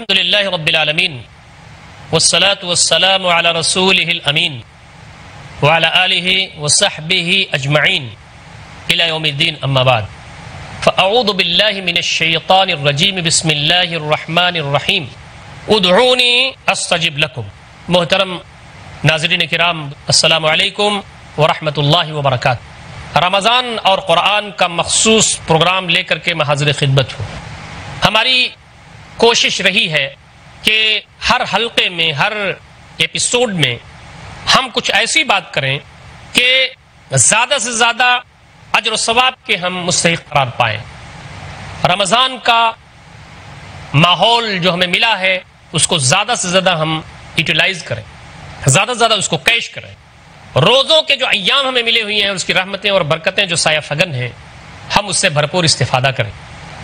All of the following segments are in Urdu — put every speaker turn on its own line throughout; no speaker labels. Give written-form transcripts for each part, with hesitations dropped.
الحمدللہ رب العالمین والصلاة والسلام على رسوله الامین وعلى آلہ وصحبہ اجمعین الى یوم الدین اما بعد فاعوذ باللہ من الشیطان الرجیم بسم اللہ الرحمن الرحیم ادعونی استجب لکم۔ محترم ناظرین کرام السلام علیکم ورحمۃ اللہ وبرکاتہ۔ رمضان اور قرآن کا مخصوص پروگرام لے کر کے میں حاضر خدمت ہوں۔ ہماری کوشش رہی ہے کہ ہر حلقے میں، ہر ایپیسوڈ میں ہم کچھ ایسی بات کریں کہ زیادہ سے زیادہ اجر و ثواب کے ہم مستحق قرار پائیں۔ رمضان کا ماحول جو ہمیں ملا ہے اس کو زیادہ سے زیادہ ہم یوٹیلائز کریں، زیادہ سے زیادہ اس کو کیش کریں۔ روزوں کے جو ایام ہمیں ملے ہوئے ہیں، اس کی رحمتیں اور برکتیں جو سایہ فگن ہیں، ہم اس سے بھرپور استفادہ کریں،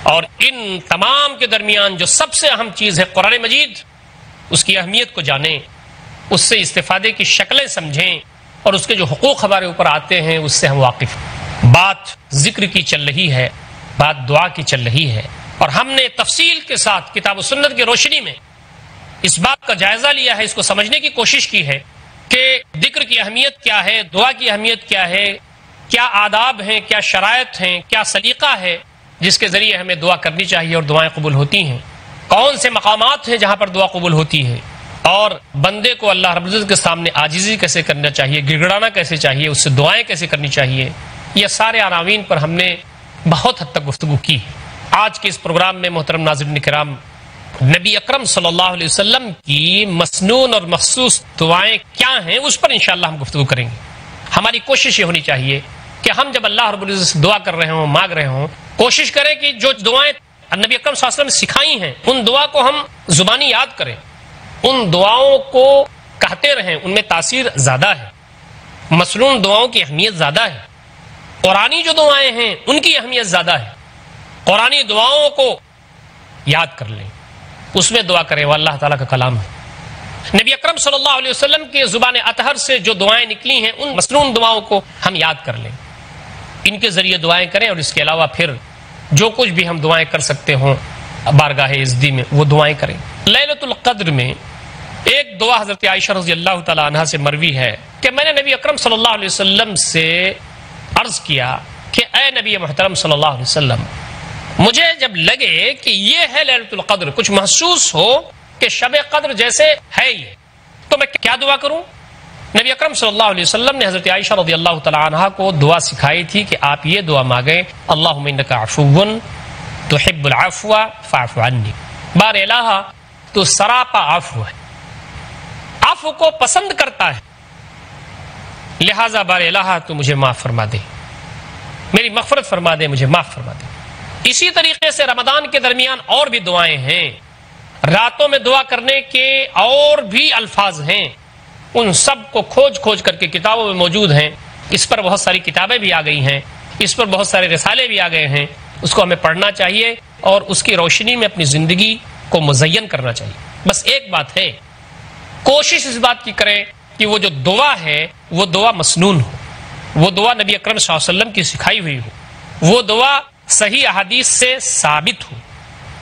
اور ان تمام کے درمیان جو سب سے اہم چیز ہے قرآن مجید، اس کی اہمیت کو جانیں، اس سے استفادے کی شکلیں سمجھیں، اور اس کے جو حقوق ہمارے اوپر آتے ہیں اس سے ہم واقف ہیں۔ بات ذکر کی چل رہی ہے، بات دعا کی چل رہی ہے، اور ہم نے تفصیل کے ساتھ کتاب و سنت کی روشنی میں اس بات کا جائزہ لیا ہے، اس کو سمجھنے کی کوشش کی ہے کہ ذکر کی اہمیت کیا ہے، دعا کی اہمیت کیا ہے، کیا آداب ہیں، کیا شرائط ہیں، کیا سلیقہ ہے جس کے ذریعے ہمیں دعا کرنی چاہیے اور دعائیں قبول ہوتی ہیں، کون سے مقامات ہیں جہاں پر دعا قبول ہوتی ہے، اور بندے کو اللہ رب العزت کے سامنے عاجزی کیسے کرنا چاہیے، گڑگڑانا کیسے چاہیے، اس سے دعائیں کیسے کرنی چاہیے۔ یہ سارے عناوین پر ہم نے بہت حد تک گفتگو کی۔ آج کے اس پروگرام میں محترم ناظرین کرام، نبی اکرم صلی اللہ علیہ وسلم کی مسنون اور مخصوص دعائیں کیا ہیں اس پر انشاءاللہ ہم گفتگو کریں گے۔ ہماری کوشش یہ ہونی چاہیے کہ ہم جب اللہ رب العزت سے دعا کر رہے ہوں، مانگ رہے ہوں، کوشش کریں کہ جو دعائیں نبی اکرم صلی اللہ علیہ وسلم نے سکھائی ہیں ان دعا کو ہم زبانی یاد کریں، ان دعاؤں کو کہتے رہیں، ان میں تاثیر زیادہ ہے، مسنون دعاؤں کی اہمیت زیادہ ہے، قرآنی جو دعائیں ہیں ان کی اہمیت زیادہ ہے۔ قرآنی دعاؤں کو یاد کر لیں، اس میں دعا کریں، وہ اللہ تعالیٰ کا کلام ہے۔ نبی اکرم صلی اللہ علیہ وسلم کے زبان اطہر سے جو دعائیں نکلی ہیں ان مسنون دعاؤں کو ہم یاد کر لیں، ان کے ذریعے دعائیں کریں، اور اس کے علاوہ پھر جو کچھ بھی ہم دعائیں کر سکتے ہوں بارگاہ عزدی میں وہ دعائیں کریں۔ لیلۃ القدر میں ایک دعا حضرت عائشہ رضی اللہ تعالی عنہا سے مروی ہے کہ میں نے نبی اکرم صلی اللہ علیہ وسلم سے عرض کیا کہ اے نبی محترم صلی اللہ علیہ وسلم، مجھے جب لگے کہ یہ ہے لیلۃ القدر، کچھ محسوس ہو کہ شب قدر جیسے ہے یہ، تو میں کیا دعا کروں؟ نبی اکرم صلی اللہ علیہ وسلم نے حضرت عائشہ رضی اللہ تعالی عنہا کو دعا سکھائی تھی کہ آپ یہ دعا مانگیں، اللہم انک عفو تحب العفو فاعف عنی۔ بار الہ تو سراپا عفو ہے، عفو کو پسند کرتا ہے، لہذا بار الہ تو مجھے معاف فرما دے، میری مغفرت فرما دے، مجھے معاف فرما دے۔ اسی طریقے سے رمضان کے درمیان اور بھی دعائیں ہیں، راتوں میں دعا کرنے کے اور بھی الفاظ ہیں، ان سب کو کھوج کھوج کر کے کتابوں میں موجود ہیں، اس پر بہت ساری کتابیں بھی آ گئی ہیں، اس پر بہت سارے رسالے بھی آ گئے ہیں، اس کو ہمیں پڑھنا چاہیے اور اس کی روشنی میں اپنی زندگی کو مزین کرنا چاہیے۔ بس ایک بات ہے، کوشش اس بات کی کریں کہ وہ جو دعا ہے وہ دعا مسنون ہو، وہ دعا نبی اکرم صلی اللہ علیہ وسلم کی سکھائی ہوئی ہو، وہ دعا صحیح احادیث سے ثابت ہو۔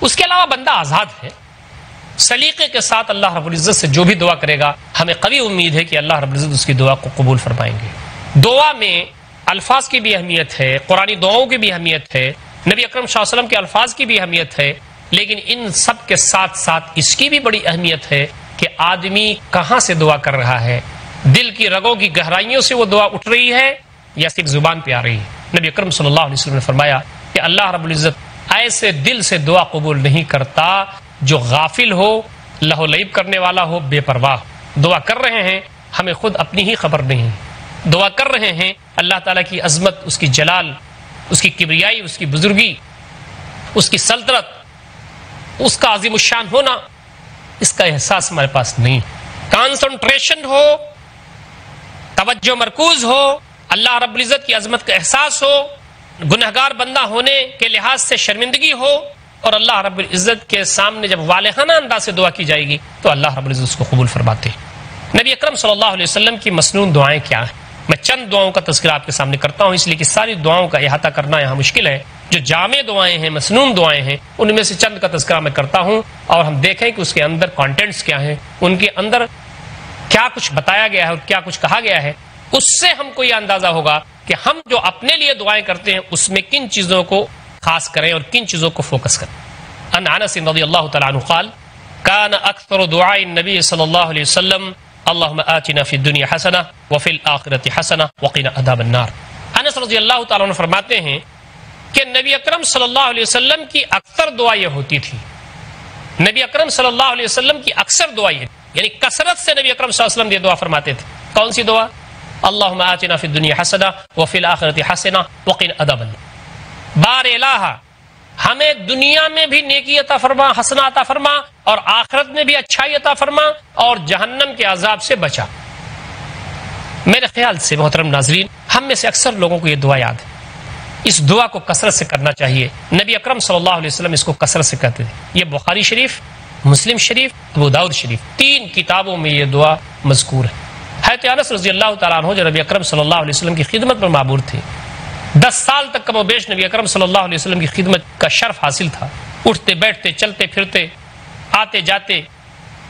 اس کے علاوہ بندہ آزاد ہے، سلیقے کے ساتھ اللہ رب العزت سے جو بھی دعا کرے گا ہمیں قوی امید ہے کہ اللہ رب العزت اس کی دعا کو قبول فرمائیں گے۔ دعا میں الفاظ کی بھی اہمیت ہے، قرآنی دعاؤں کی بھی اہمیت ہے، نبی اکرم صلی اللہ علیہ وسلم کے الفاظ کی بھی اہمیت ہے، لیکن ان سب کے ساتھ ساتھ اس کی بھی بڑی اہمیت ہے کہ آدمی کہاں سے دعا کر رہا ہے، دل کی رگوں کی گہرائیوں سے وہ دعا اٹھ رہی ہے یا صرف زبان پہ آ رہی ہے۔ نبی اکرم صلی اللہ علیہ وسلم نے فرمایا کہ اللہ رب العزت ایسے دل سے دعا قبول نہیں کرتا جو غافل ہو، لہو لعب کرنے والا ہو، بے پرواہ۔ دعا کر رہے ہیں، ہمیں خود اپنی ہی خبر نہیں، دعا کر رہے ہیں اللہ تعالیٰ کی عظمت، اس کی جلال، اس کی کبریائی، اس کی بزرگی، اس کی سلطنت، اس کا عظیم الشان ہونا، اس کا احساس ہمارے پاس نہیں۔ کانسنٹریشن ہو، توجہ مرکوز ہو، اللہ رب العزت کی عظمت کا احساس ہو، گنہگار بندہ ہونے کے لحاظ سے شرمندگی ہو، اور اللہ رب العزت کے سامنے جب والہانہ انداز سے دعا کی جائے گی تو اللہ رب العزت اس کو قبول فرماتے ہیں۔ نبی اکرم صلی اللہ علیہ وسلم کی مسنون دعائیں کیا ہیں؟ میں چند دعاؤں کا تذکرہ آپ کے سامنے کرتا ہوں، اس لیے کہ ساری دعاؤں کا احاطہ کرنا یہاں مشکل ہے۔ جو جامع دعائیں ہیں، مسنون دعائیں ہیں، ان میں سے چند کا تذکرہ میں کرتا ہوں، اور ہم دیکھیں کہ اس کے اندر کانٹینٹس کیا ہیں، ان کے اندر کیا کچھ بتایا گیا ہے اور کیا کچھ کہا گیا ہے۔ اس سے ہم کو یہ اندازہ ہوگا کہ ہم جو اپنے لیے دعائیں کرتے ہیں اس میں کن چیزوں کو خاص کریں اور کن چیزوں کو فوکس کریں۔ ان انس رضی اللہ تعالی عنہ قال كان اکثر دعاء النبی صلی اللہ علیہ وسلم اللهم آتنا فی الدنیا حسنہ وفی الآخرۃ حسنہ وقنا عذاب النار۔ انس رضی اللہ تعالی عنہ فرماتے ہیں کہ نبی اکرم صلی اللہ علیہ وسلم کی اکثر دعا یہ ہوتی تھی، نبی اکرم صلی اللہ علیہ وسلم کی اکثر دعا یہ، یعنی کثرت سے نبی اکرم صلی اللہ علیہ وسلم یہ دعا فرماتے تھے۔ کون سی دعا؟ اللہم آتنا فی الدنیا حسنہ وفی الآخرۃ حسنہ وقنا عذاب النار۔ بار الہ ہمیں دنیا میں بھی نیکی عطا فرما، حسنہ عطا فرما، اور آخرت میں بھی اچھائی عطا فرما، اور جہنم کے عذاب سے بچا۔ میرے خیال سے محترم ناظرین، ہم میں سے اکثر لوگوں کو یہ دعا یاد ہے، اس دعا کو کثرت سے کرنا چاہیے۔ نبی اکرم صلی اللہ علیہ وسلم اس کو کثرت سے کرتے تھے۔ یہ بخاری شریف، مسلم شریف، ابو داؤد شریف، 3 کتابوں میں یہ دعا مذکور ہے۔ حضرت انس رضی اللہ تعالیٰ عنہ جو نبی اکرم صلی اللہ علیہ وسلم کی خدمت پر معمور تھے، 10 سال تک کم و بیش نبی اکرم صلی اللہ علیہ وسلم کی خدمت کا شرف حاصل تھا۔ اٹھتے بیٹھتے، چلتے پھرتے، آتے جاتے،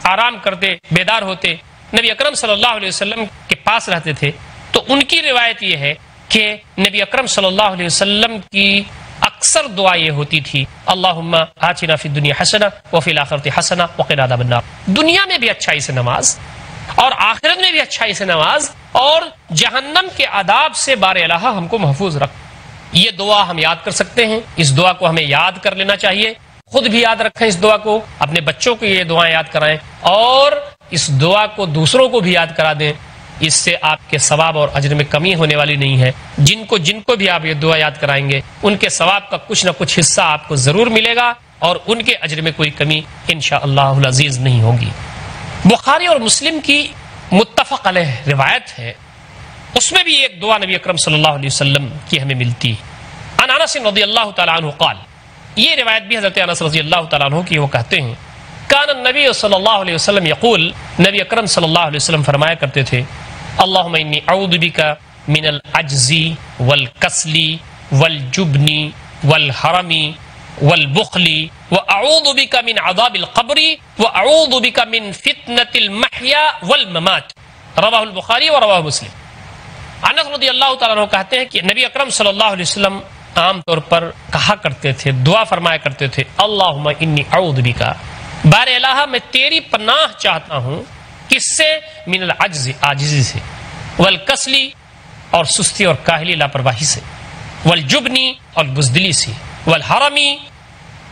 آرام کرتے، بیدار ہوتے، نبی اکرم صلی اللہ علیہ وسلم کے پاس رہتے تھے۔ تو ان کی روایت یہ ہے کہ نبی اکرم صلی اللہ علیہ وسلم کی اکثر دعا یہ ہوتی تھی اللہم آتنا فی الدنیا حسنہ وفی الآخرۃ حسنہ وقنا عذاب النار۔ دنیا میں بھی اچھائی سے نماز، اور آخرت میں بھی اچھائی سے نماز، اور جہنم کے عذاب سے بار الہ ہم کو محفوظ رکھ۔ یہ دعا ہم یاد کر سکتے ہیں، اس دعا کو ہمیں یاد کر لینا چاہیے، خود بھی یاد رکھیں اس دعا کو، اپنے بچوں کو یہ دعائیں یاد کرائیں، اور اس دعا کو دوسروں کو بھی یاد کرا دیں۔ اس سے آپ کے ثواب اور اجر میں کمی ہونے والی نہیں ہے۔ جن کو بھی آپ یہ دعا یاد کرائیں گے، ان کے ثواب کا کچھ نہ کچھ حصہ آپ کو ضرور ملے گا، اور ان کے اجر میں کوئی کمی انشاءاللہ العزیز نہیں ہوگی۔ بخاری اور مسلم کی متفق علیہ روایت ہے، اس میں بھی ایک دعا نبی اکرم صلی اللہ علیہ وسلم کی ہمیں ملتی ہے۔ ان انس رضی اللہ تعالی عنہ قال، یہ روایت بھی حضرت انس رضی اللہ تعالی عنہ کی، وہ کہتے ہیں کان النبی صلی اللہ علیہ وسلم یقول، نبی اکرم صلی اللہ علیہ وسلم فرمایا کرتے تھے اللہم انی اعوذ بک من العجز والکسل والجبن والحرم والبخل واعوذ بک من عذاب القبر واعوذ بک من فتنة المحیا والممات، رواہ البخاری و رواہ مسلم۔ انس رضی اللہ تعالیٰ عنہ کہتے ہیں کہ نبی اکرم صلی اللہ علیہ وسلم عام طور پر کہا کرتے تھے، دعا فرمایا کرتے تھے اللہم انی اعوذ بک، بار الہ میں تیری پناہ چاہتا ہوں، کس سے؟ من العجز، عاجزی سے، والکسلی، اور سستی اور کاہلی لاپرواہی سے، والجبنی، اور بزدلی سے، والحرمی،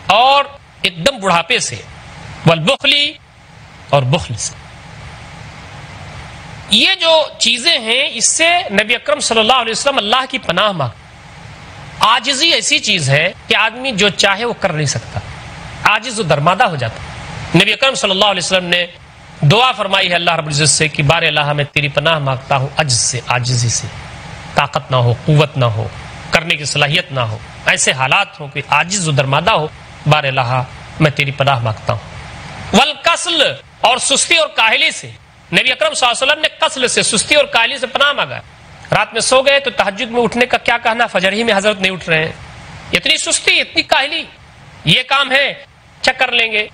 اور ایک دم بڑھاپے سے، والبخلی، اور بخل سے۔ یہ جو چیزیں ہیں اس سے نبی اکرم صلی اللہ علیہ وسلم اللہ کی پناہ مانگ۔ عاجزی ایسی چیز ہے کہ آدمی جو چاہے وہ کر نہیں سکتا، عاجز و درمادہ ہو جاتا۔ نبی اکرم صلی اللہ علیہ وسلم نے دعا فرمائی ہے اللہ رب العزت سے کہ بار الہ میں تیری پناہ مانگتا ہوں عجز سے، عاجزی سے، طاقت نہ ہو، قوت نہ ہو، کرنے کی صلاحیت نہ ہو، ایسے حالات ہوں کہ عاجز و درمادہ ہو، بار الہ میں تیری پناہ مانگتا ہوں۔ والکسل، اور سستی اور کاہلی سے، نبی اکرم صلی اللہ علیہ وسلم نے کسل سے، سستی اور کاہلی سے پناہ مانگا۔ رات میں سو گئے تو تہجد میں اٹھنے کا کیا کہنا، فجر ہی میں حضرت نہیں اٹھ رہے ہیں، اتنی سستی، اتنی کاہلی، یہ کام ہے اچھا کر لیں گے،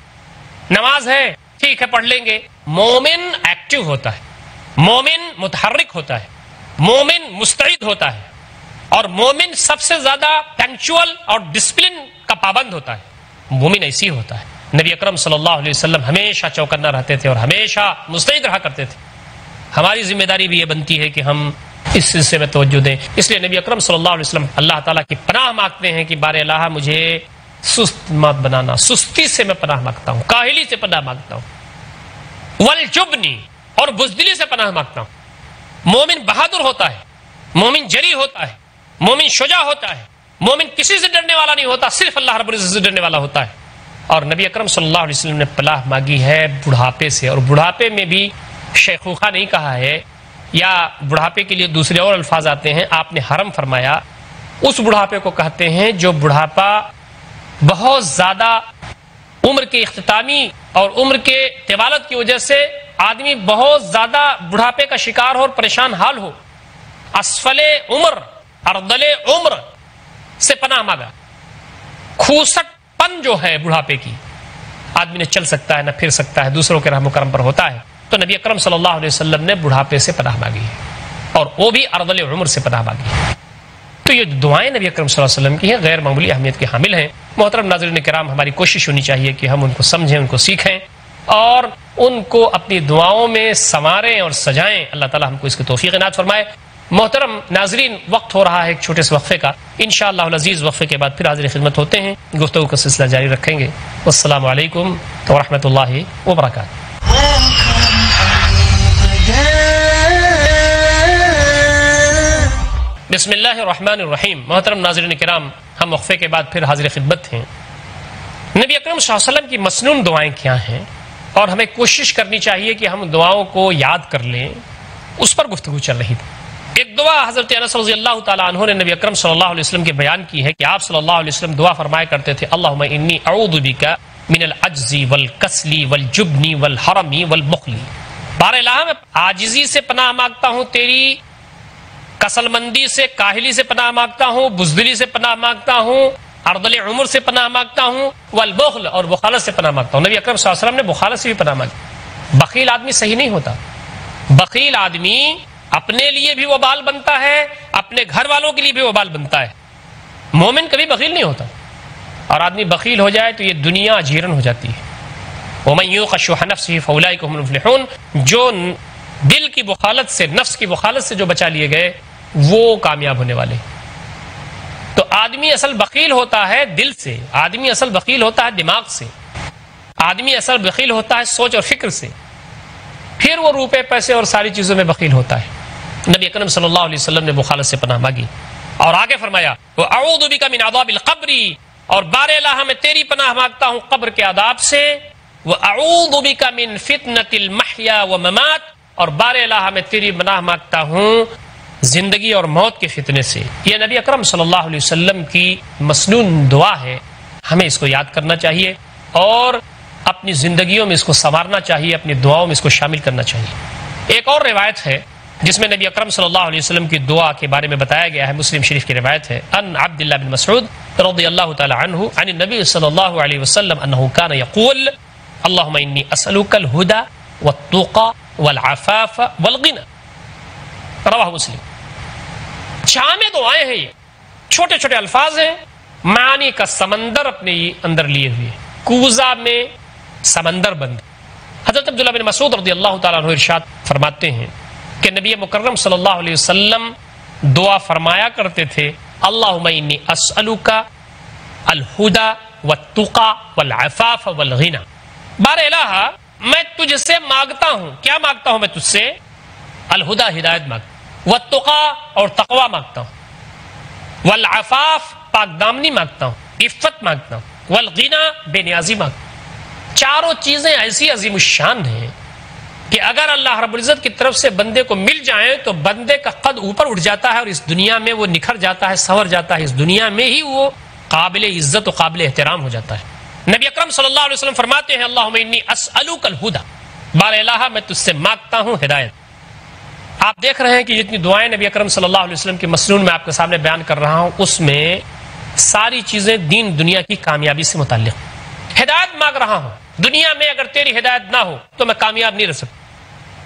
نماز ہے ٹھیک ہے پڑھ لیں گے۔ مومن ایکٹیو ہوتا ہے، مومن متحرک ہوتا ہے، مومن مستعد ہوتا ہے، اور مومن سب سے زیادہ پنکچوئل اور ڈسپلن کا پابند ہوتا ہے۔ مومن ایسی ہوتا ہے۔ نبی اکرم صلی اللہ علیہ وسلم ہمیشہ چوکنا رہتے تھے اور ہمیشہ مستعد رہا کرتے تھے۔ ہماری ذمہ داری بھی یہ بنتی ہے کہ ہم اس سلسلے میں توجہ دیں۔ اس لیے نبی اکرم صلی اللہ علیہ وسلم اللہ تعالیٰ کی پناہ مانگتے ہیں کہ بار الہ مجھے سست مت بنانا، سستی سے میں پناہ مانگتا ہوں، کاہلی سے پناہ مانگتا ہوں، والجبنی، اور بزدلی سے پناہ مانگتا ہوں۔ مومن بہادر ہوتا ہے، مومن جری ہوتا ہے، مومن شجاع ہوتا ہے، مومن کسی سے ڈرنے والا نہیں ہوتا، صرف اللہ رب العزت سے ڈرنے والا ہوتا ہے۔ اور نبی اکرم صلی اللہ علیہ وسلم نے پناہ مانگی ہے بڑھاپے سے، اور بڑھاپے میں بھی شیخوخہ نہیں کہا ہے، یا بڑھاپے کے لیے دوسرے اور الفاظ آتے ہیں، آپ نے حرم فرمایا، اس بڑھاپے کو کہتے ہیں جو بڑھاپا بہت زیادہ عمر کے اختتامی اور عمر کے طوالت کی وجہ سے آدمی بہت زیادہ بڑھاپے کا شکار ہو اور پریشان حال ہو، اسفل عمر اردل عمر سے پناہ مانگا. کھوسٹ پن جو ہے بڑھاپے کی، آدمی نہ چل سکتا ہے نہ پھر سکتا ہے، دوسروں کے رحم و کرم پر ہوتا ہے، تو نبی اکرم صلی اللہ علیہ وسلم نے بڑھاپے سے پناہ مانگی ہے، اور وہ بھی اردل عمر سے پناہ مانگی ہے. تو یہ دعائیں نبی اکرم صلی اللہ علیہ وسلم کی ہیں، غیر معمولی اہمیت کے حامل ہیں. محترم ناظرین کرام، ہماری کوشش ہونی چاہیے کہ ہم ان کو سمجھیں، ان کو سیکھیں اور ان کو اپنی دعاؤں میں سنواریں اور سجائیں. اللہ تعالی ہم کو اس کی توفیق عنایت فرمائے. محترم ناظرین، وقت ہو رہا ہے ایک چھوٹے سے وقفے کا. انشاءاللہ العزیز وقفے کے بعد پھر حاضر خدمت ہوتے ہیں، گفتگو کا سلسلہ جاری رکھیں گے. والسلام علیکم ورحمۃ اللہ وبرکاتہ. بسم اللہ الرحمن الرحیم. محترم ناظرین کرام، ہم وقفے کے بعد پھر حاضر خدمت ہیں. نبی اکرم صلی اللہ علیہ وسلم کی مسنون دعائیں کیا ہیں، اور ہمیں کوشش کرنی چاہیے کہ ہم دعاؤں کو یاد کر لیں. اس پر گفتگو چل رہی تھی. ایک دعا حضرت انس رضی اللہ تعالی عنہ نے نبی اکرم صلی اللہ علیہ وسلم کے بیان کی ہے کہ آپ صلی اللہ علیہ وسلم دعا فرمایا کرتے تھے: اللہم انی اعوذ بک من العجز والکسل والجبن والحرم والبخل. بار الہ، میں عاجزی سے پناہ مانگتا ہوں تیری، کسل مندی سے، کاہلی سے پناہ مانگتا ہوں، بزدلی سے پناہ مانگتا ہوں، اردل عمر سے پناہ مانگتا ہوں، والبخل، اور بخالت سے پناہ مانگتا ہوں. نبی اکرم صلی اللہ علیہ وسلم نے بخالت سے بھی پناہ مانگی. بخیل آدمی صحیح نہیں ہوتا. بخیل آدمی اپنے لیے بھی وبال بنتا ہے، اپنے گھر والوں کے لیے بھی وبال بنتا ہے. مومن کبھی بخیل نہیں ہوتا، اور آدمی بخیل ہو جائے تو یہ دنیا اجیرن ہو جاتی ہے. وَمَن يُوقَ شُحَّ نَفْسِهِ فَأُولَٰئِكَ هُمُ الْمُفْلِحُونَ. جو دل کی بخالت سے، نفس کی بخالت سے جو بچا لیے گئے، وہ کامیاب ہونے والے. تو آدمی اصل بخیل ہوتا ہے دل سے، آدمی اصل بخیل ہوتا ہے دماغ سے، آدمی اصل بخیل ہوتا ہے سوچ اور فکر سے، پھر وہ روپے پیسے اور ساری چیزوں میں بخیل ہوتا ہے. نبی اکرم صلی اللہ علیہ وسلم نے بخالت سے پناہ مانگی اور آگے فرمایا: وَأَعُوذُ بِكَ مِنْ عَذَابِ الْقَبْرِ. اور بار الہ، میں تیری پناہ مانگتا ہوں قبر کے عذاب سے. وَأَعُوذُ بِكَ مِنْ فِتْنَةِ الْمَحْيَا وَمَمَاتِ. اور بار الہ، میں تیری پناہ مانگتا ہوں زندگی اور موت کے فتنے سے. یہ نبی اکرم صلی اللہ علیہ وسلم کی مسنون دعا ہے. ہمیں اس کو یاد کرنا چاہیے اور اپنی زندگیوں میں اس کو سنوارنا چاہیے، اپنی دعاؤں میں اس کو شامل کرنا چاہیے. ایک اور روایت ہے جس میں نبی اکرم صلی اللہ علیہ وسلم کی دعا کے بارے میں بتایا گیا ہے. مسلم شریف کی روایت ہے ان عبداللہ بن مسعود رضی اللہ تعالی عنہ عن النبی صلی اللہ علیہ وسلم انه كان يقول: اللهم انی اسألک الہدى والتقى والعفاف والغنى. رواہ مسلم. جامع دعائیں ہیں، یہ چھوٹے چھوٹے الفاظ ہیں، معانی کا سمندر اپنے اندر لیے ہوئے، کوزہ میں سمندر بند. حضرت عبداللہ بن مسعود رضی اللہ تعالیٰ عنہ ارشاد فرماتے ہیں کہ نبی مکرم صلی اللہ علیہ وسلم دعا فرمایا کرتے تھے: اللہم انی اسألک الہدى والتقى والعفاف والغنى. بار الہ، میں تجھ سے مانگتا ہوں، کیا مانگتا ہوں میں تجھ سے؟ الہدى، ہدایت مانگتا ہوں، والتقى، اور تقوی مانگتا ہوں، والعفاف، پاک دامنی مانگتا ہوں، عفت مانگتا ہوں، والغنى، بے نیازی مانگتا ہوں. چاروں چیزیں ایسی عظیم الشان ہیں کہ اگر اللہ رب العزت کی طرف سے بندے کو مل جائیں تو بندے کا قد اوپر اٹھ جاتا ہے اور اس دنیا میں وہ نکھر جاتا ہے، سنور جاتا ہے، اس دنیا میں ہی وہ قابل عزت و قابل احترام ہو جاتا ہے. نبی اکرم صلی اللہ علیہ وسلم فرماتے ہیں: اللہم انی اسألک الہدى. بار الہ، میں تجھ سے مانگتا ہوں ہدایت. آپ دیکھ رہے ہیں کہ جتنی دعائیں نبی اکرم صلی اللہ علیہ وسلم کی مسنون میں آپ کے سامنے بیان کر رہا ہوں، اس میں ساری چیزیں دین دنیا کی کامیابی سے متعلق. ہدایت مانگ رہا ہوں، دنیا میں اگر تیری ہدایت نہ ہو تو میں کامیاب نہیں رہ سکتا.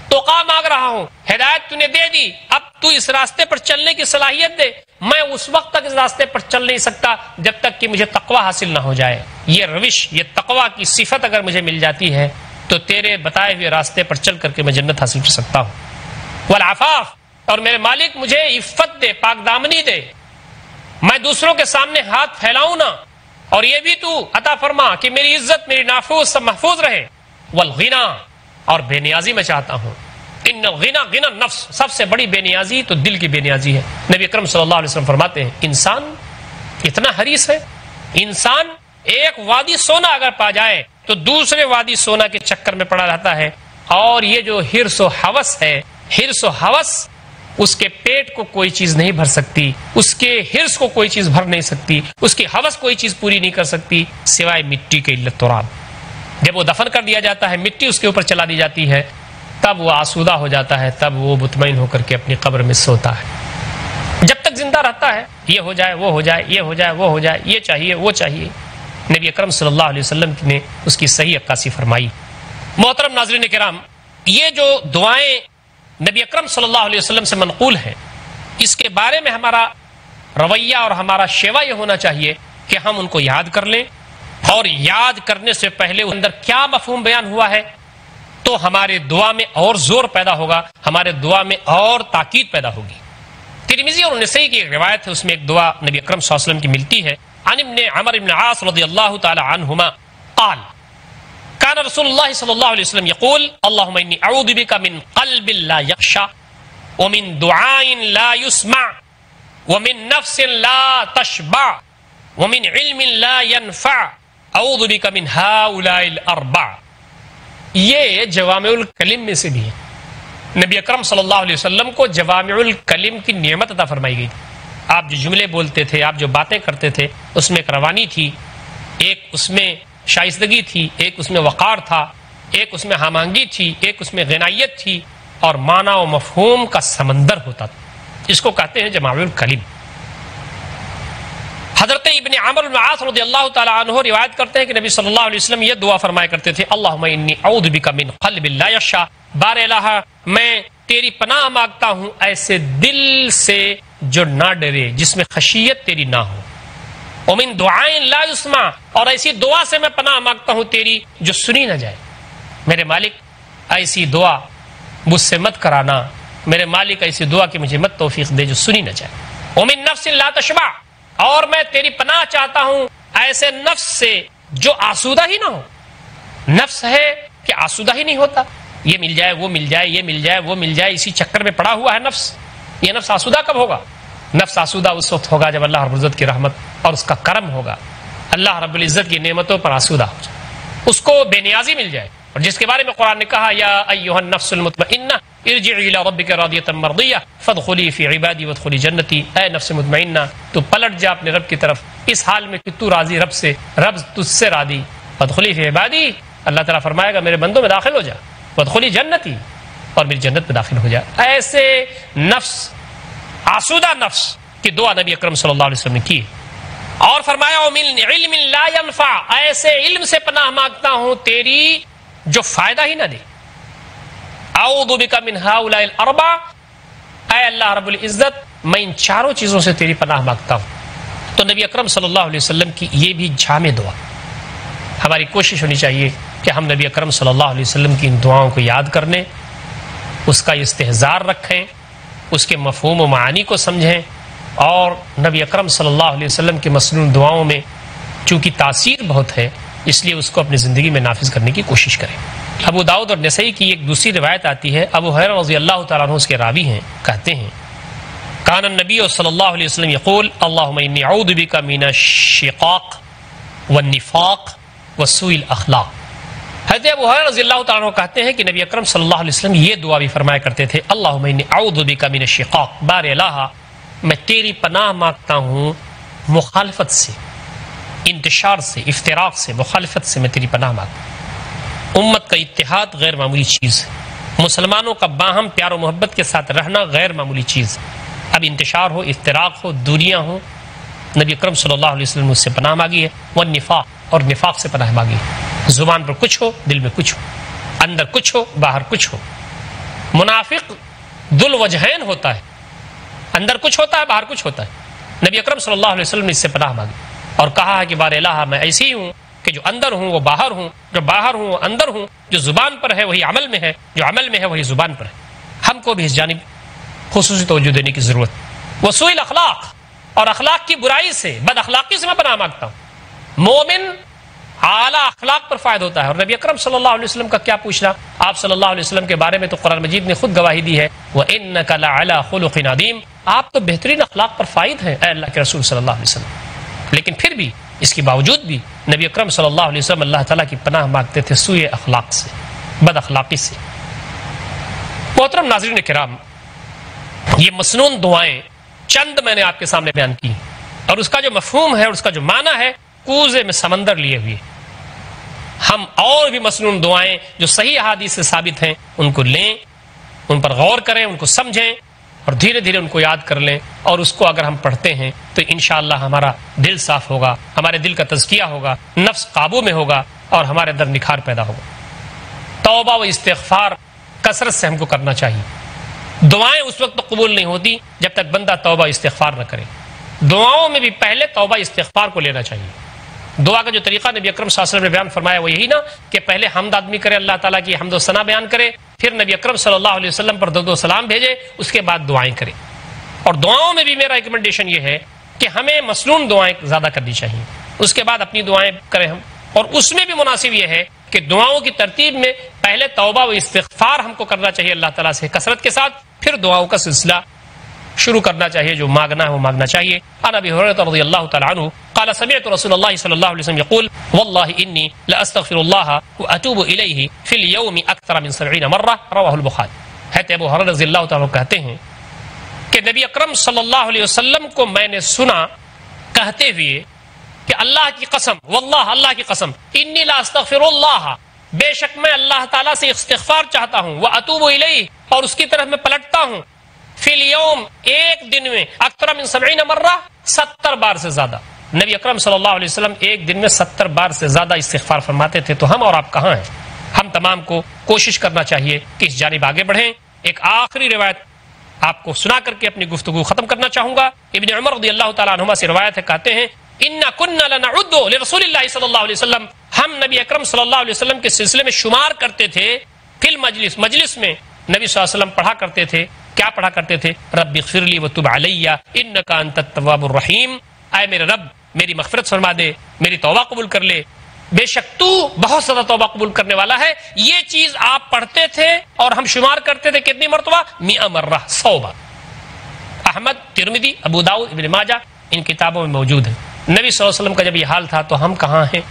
توقع مانگ رہا ہوں، ہدایت تو نے دے دی، اب تو اس راستے پر چلنے کی صلاحیت دے. میں اس وقت تک اس راستے پر چل نہیں سکتا جب تک کہ مجھے تقوی حاصل نہ ہو جائے. یہ روش، یہ تقوی کی صفت اگر مجھے مل جاتی ہے تو تیرے بتائے ہوئے راستے پر چل کر کے میں جنت حاصل کر سکتا ہوں. والعفاف، اور میرے مالک مجھے عفت دے، پاک دامنی دے، میں دوسروں کے سامنے ہاتھ پھیلاؤں نہ، اور یہ بھی تو عطا فرما کہ میری عزت، میری نافوذ سب محفوظ رہے. والغنا، اور بے نیازی میں چاہتا ہوں. ان الغنا غنا النفس، سب سے بڑی بے نیازی تو دل کی بے نیازی ہے. نبی اکرم صلی اللہ علیہ وسلم فرماتے ہیں: انسان اتنا حریص ہے، انسان ایک وادی سونا اگر پا جائے تو دوسرے وادی سونا کے چکر میں پڑا رہتا ہے. اور یہ جو حرص و ہوس ہے، حرص و ہوس، اس کے پیٹ کو کوئی چیز نہیں بھر سکتی، اس کے حرص کو کوئی چیز بھر نہیں سکتی، اس کی ہوس کوئی چیز پوری نہیں کر سکتی سوائے مٹی کے علت تراب. جب وہ دفن کر دیا جاتا ہے، مٹی اس کے اوپر چلا دی جاتی ہے، تب وہ آسودہ ہو جاتا ہے، تب وہ مطمئن ہو کر کے اپنی قبر میں سوتا ہے. زندہ رہتا ہے، یہ ہو جائے وہ ہو جائے، یہ ہو جائے وہ ہو جائے، یہ چاہیے وہ چاہیے. نبی اکرم صلی اللہ علیہ وسلم نے اس کی صحیح عکاسی فرمائی. محترم ناظرین کرام، یہ جو دعائیں نبی اکرم صلی اللہ علیہ وسلم سے منقول ہیں، اس کے بارے میں ہمارا رویہ اور ہمارا شیوا یہ ہونا چاہیے کہ ہم ان کو یاد کر لیں، اور یاد کرنے سے پہلے اندر کیا مفہوم بیان ہوا ہے تو ہمارے دعا میں اور زور پیدا ہوگا، ہمارے دعا میں اور تاکید پیدا ہوگی. ترمذی اور نسائی کی ایک روایت ہے، اس میں ایک دعا نبی اکرم صلی اللہ علیہ وسلم کی ملتی ہے. عن ابن عمر بن العاص رضی اللہ تعالی عنہما قال كان رسول اللہ صلی اللہ علیہ وسلم يقول اللهم انی اعوذ بک من قلب لا يخشع ومن دعاء لا يسمع ومن نفس لا تشبع ومن علم لا ينفع اعوذ بک من هؤلاء الاربع. یہ جوامع الکلم میں سے بھی ہے. نبی اکرم صلی اللہ علیہ وسلم کو جوامع الکلم کی نعمت عطا فرمائی گئی تھی. آپ جو جملے بولتے تھے، آپ جو باتیں کرتے تھے، اس میں ایک روانی تھی، ایک اس میں شائستگی تھی، ایک اس میں وقار تھا، ایک اس میں ہمانگی تھی، ایک اس میں غنائیت تھی، اور معنی و مفہوم کا سمندر ہوتا تھا. اس کو کہتے ہیں جوامع الکلم. حضرت ابن عمر بن العاص رضی اللہ تعالی عنہ روایت کرتے ہیں کہ نبی صلی اللہ علیہ وسلم یہ دعا فرمایا کرتے تھے اللہم انی اعوذ بک من قلب لا یخشع، بار الہ میں تیری پناہ مانگتا ہوں ایسے دل سے جو نہ ڈرے، جس میں خشیت تیری نہ ہو. ومن دعاء لا یسمع، اور ایسی دعا سے میں پناہ مانگتا ہوں تیری جو سنی نہ جائے. میرے مالک ایسی دعا مجھ سے مت کرانا، میرے مالک ایسی دعا کہ مجھے مت توفیق دے جو سنی نہ جائے. ومن نفس لا تشبع، اور میں تیری پناہ چاہتا ہوں ایسے نفس سے جو آسودہ ہی نہ ہو. نفس ہے کہ آسودہ ہی نہیں ہوتا، یہ مل جائے وہ مل جائے، یہ مل جائے وہ مل جائے، اسی چکر میں پڑا ہوا ہے نفس. یہ نفس آسودہ کب ہوگا؟ نفس آسودہ اس وقت ہوگا جب اللہ رب العزت کی رحمت اور اس کا کرم ہوگا، اللہ رب العزت کی نعمتوں پر آسودہ ہو جائے، اس کو بے نیازی مل جائے. اور جس کے بارے میں قرآن نے کہا یا ایھا النفس المطمئنہ ارجعی الی ربک راضیۃ مرضیہ فادخلی فی عبادی وادخلی جنتی. اے نفس مطمئنہ، تو پلٹ جا اپنے رب کی طرف اس حال میں کہ تو راضی رب سے، رب تجھ سے راضی. فادخلی فی عبادی، اللہ تعالیٰ فرمائے گا میرے بندوں میں داخل ہو جا. وادخلی جنتی، اور میری جنت میں داخل ہو جا. ایسے نفس، آسودہ نفس کی دعا نبی اکرم صلی اللہ علیہ وسلم نے کی. اور فرمایا ومن علم لا ينفع، ایسے علم سے پناہ مانگتا ہوں تیری جو فائدہ ہی نہ دے. اعوذ بک من هؤلاء الاربع، اے اللہ رب العزت میں ان چاروں چیزوں سے تیری پناہ مانگتا ہوں. تو نبی اکرم صلی اللہ علیہ وسلم کی یہ بھی جامع دعا. ہماری کوشش ہونی چاہیے کہ ہم نبی اکرم صلی اللہ علیہ وسلم کی ان دعاؤں کو یاد کرنے، اس کا استحضار رکھیں، اس کے مفہوم و معانی کو سمجھیں، اور نبی اکرم صلی اللہ علیہ وسلم کے مسنون دعاؤں میں چونکہ تاثیر بہت ہے، اس لیے اس کو اپنی زندگی میں نافذ کرنے کی کوشش کریں. ابو داؤد اور نسائی کی ایک دوسری روایت آتی ہے، ابو ہریرہ رضی اللہ تعالیٰ عنہ اس کے راوی ہیں، کہتے ہیں کان النبی صلی اللہ علیہ وسلم یقول اللہم انی اعوذ بک من الشقاق والنفاق وسوء الاخلاق. حضرت ابو ہریرہ رضی اللہ تعالیٰ عنہ کہتے ہیں کہ نبی اکرم صلی اللہ علیہ وسلم یہ دعا بھی فرمایا کرتے تھے اللہم انی اعوذ بک من الشقاق، بار الہ میں تیری پناہ مانگتا ہوں مخالفت سے، انتشار سے، افتراق سے، مخالفت سے میں تیری پناہ مانگتا ہوں. امت کا اتحاد غیر معمولی چیز ہے، مسلمانوں کا باہم پیار و محبت کے ساتھ رہنا غیر معمولی چیز ہے. اب انتشار ہو، افتراق ہو، دوریاں ہوں، نبی اکرم صلی اللہ علیہ وسلم نے اس سے پناہ مانگی ہے. والنفاق، اور نفاق سے پناہ مانگی ہے. زبان پر کچھ ہو، دل میں کچھ ہو، اندر کچھ ہو، باہر کچھ ہو. منافق ذو الوجہین ہوتا ہے، اندر کچھ ہوتا ہے، باہر کچھ ہوتا ہے. نبی اکرم صلی اللہ علیہ وسلم نے اس سے پناہ مانگی اور کہا ہے کہ بار الہ میں ایسی ہوں کہ جو اندر ہوں وہ باہر ہوں، جو باہر ہوں وہ اندر ہوں، جو زبان پر ہے وہی عمل میں ہے، جو عمل میں ہے وہی زبان پر ہے. ہم کو بھی اس جانب خصوصی توجہ دینے کی ضرورت. وسوء الاخلاق، اور اخلاق کی برائی سے، بد اخلاقی سے میں پناہ مانگتا ہوں. مومن اعلیٰ اخلاق پر فائد ہوتا ہے، اور نبی اکرم صلی اللہ علیہ وسلم کا کیا پوچھنا. آپ صلی اللہ علیہ وسلم کے بارے میں تو قرآن مجید نے خود گواہی دی ہے وَإِنَّكَ لَعَلَىٰ خُلُقٍ عَظِيمٍ، آپ تو بہترین اخلاق پر فائد ہیں اے اللہ کے رسول صلی اللہ علیہ وسلم. لیکن پھر بھی، اس کے باوجود بھی نبی اکرم صلی اللہ علیہ وسلم اللہ تعالیٰ کی پناہ مانگتے تھے سوء اخلاق سے، بد اخلاقی سے. محترم ناظرین کرام، یہ مسنون دعائیں چند میں نے آپ کے سامنے بیان کی، اور اس کا جو مفہوم ہے اور اس کا جو معنی ہے کوزے میں سمندر لیے ہوئے. ہم اور بھی مسنون دعائیں جو صحیح احادیث سے ثابت ہیں ان کو لیں، ان پر غور کریں، ان کو سمجھیں، اور دھیرے دھیرے ان کو یاد کر لیں، اور اس کو اگر ہم پڑھتے ہیں تو انشاءاللہ ہمارا دل صاف ہوگا، ہمارے دل کا تزکیہ ہوگا، نفس قابو میں ہوگا، اور ہمارے اندر نکھار پیدا ہوگا۔ توبہ و استغفار کثرت سے ہم کو کرنا چاہیے۔ دعائیں اس وقت قبول نہیں ہوتی جب تک بندہ توبہ استغفار نہ کرے۔ دعاؤں میں بھی پہلے توبہ استغفار کو لینا چاہیے۔ دعا کا جو طریقہ نبی اکرم صلی اللہ علیہ وسلم نے بیان فرمایا وہ یہی نا کہ پہلے حمد آدمی کرے، اللہ تعالیٰ کی حمد و ثنا بیان کرے، پھر نبی اکرم صلی اللہ علیہ وسلم پر درود و سلام بھیجے، اس کے بعد دعائیں کرے۔ اور دعاؤں میں بھی میرا ریکمنڈیشن یہ ہے کہ ہمیں مسنون دعائیں زیادہ کرنی چاہیے، اس کے بعد اپنی دعائیں کریں ہم۔ اور اس میں بھی مناسب یہ ہے کہ دعاؤں کی ترتیب میں پہلے توبہ و استغفار ہم کو کرنا چاہیے اللہ تعالیٰ سے کثرت کے ساتھ، پھر دعاؤں کا سلسلہ شروع کرنا چاہیے، جو مانگنا ہے وہ مانگنا چاہیے۔ عن ابی ہریرہ رضی اللہ تعالی عنہ قال سمعت رسول اللہ صلی اللہ علیہ وسلم يقول والله انی لاستغفر الله واتوب الیہ فی اليوم اکثر من 70 مرہ رواه البخاری۔ حضرت ابو ہریرہ رضی اللہ تعالی عنہ کہتے ہیں کہ نبی اکرم صلی اللہ علیہ وسلم کو میں نے سنا کہتے ہوئے کہ اللہ کی قسم، واللہ اللہ کی قسم، انی لاستغفر اللہ، بے شک میں اللہ تعالیٰ سے استغفار چاہتا ہوں، واتوب الیہ، اور اس کی طرف میں پلٹتا ہوں، فی الیوم، ایک دن میں، اکثر من 70 مرہ، 70 بار سے زیادہ۔ نبی اکرم صلی اللہ علیہ وسلم ایک دن میں 70 بار سے زیادہ استغفار فرماتے تھے، تو ہم اور آپ کہاں ہیں؟ ہم تمام کو کوشش کرنا چاہیے کہ اس جانب آگے بڑھیں۔ ایک آخری روایت آپ کو سنا کر کے اپنی گفتگو ختم کرنا چاہوں گا۔ ابن عمر رضی اللہ تعالیٰ عنہما سے روایت ہے، کہتے ہیں اِنَّا كُنَّا لَنَعُدُّ لِرَسُولِ اللَّهِ صلی اللہ علیہ وسلم، ہم نبی اکرم صلی اللہ علیہ وسلم کے سلسلے میں شمار کرتے تھے، فی المجلس، مجلس میں نبی صلی اللہ علیہ وسلم پڑھا کرتے تھے، کیا پڑھا کرتے تھے؟ رب اغفر لی وتب علی انک انت التواب الرحیم، اے میرے رب میری مغفرت فرما دے، میری توبہ قبول کر لے، بے شک تو بہت زیادہ توبہ قبول کرنے والا ہے۔ یہ چیز آپ پڑھتے تھے اور ہم شمار کرتے تھے کتنی مرتبہ؟ 100 مرہ، 100 بار۔ احمد، ترمذی، ابو داؤد، ابن ماجہ ان کتابوں میں موجود ہے۔ نبی صلی اللہ علیہ وسلم کا جب یہ حال تھا تو ہم کہاں ہیں؟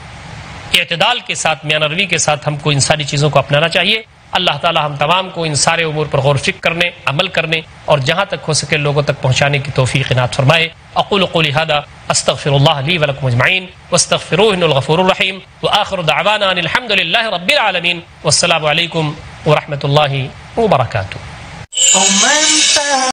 اعتدال کے ساتھ، میانہ روی کے ساتھ ہم کو ان ساری چیزوں کو اپنانا چاہیے۔ اللہ تعالی ہم تمام کو ان سارے امور پر غور و فکر کرنے، عمل کرنے اور جہاں تک ہو سکے لوگوں تک پہنچانے کی توفیق عنایت فرمائے۔ اقول قولی ھذا استغفر اللہ لی ولکم اجمعین واستغفروہ انہ الغفور الرحیم وآخر دعوانا ان الحمد للہ رب العالمین والسلام علیکم ورحمۃ اللہ وبرکاتہ۔